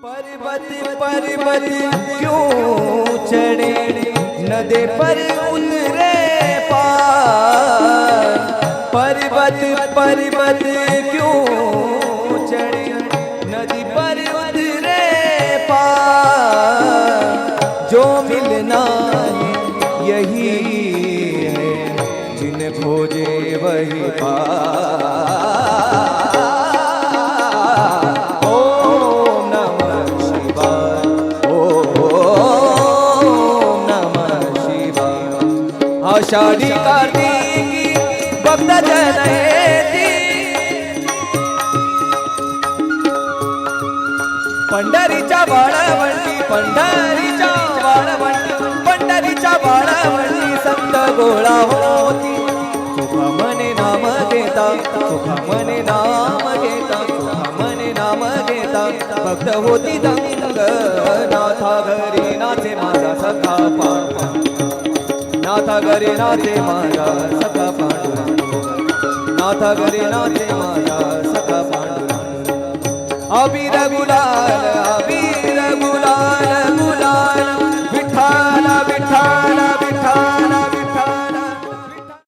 पर्वत पर्वत क्यों चढ़े नदे पर उतरे पार। पर्वत पर्वत क्यों चढ़े नदी पर उतरे पार। जो मिलना है यही है जिन खोजे वही पार। आषाढी कार्तिकी भक्त जनयती पंढरीच्या वाळवंटी पंढरीच्या वाळवंटी पंढरीच्या वाळवंटी संत गोळा होती। सुखा मने नाम घेता सुखा मने नाम घेता सुखा मने नाम घेता भक्त होती दंग। नाथा घरी नाचे माझा सखा पांडुरंग नाथा घरी नाचे माझा सखा पांडुरंग नाथा घरी नाचे माझा सखा पांडुरंग। अबीर गुलाल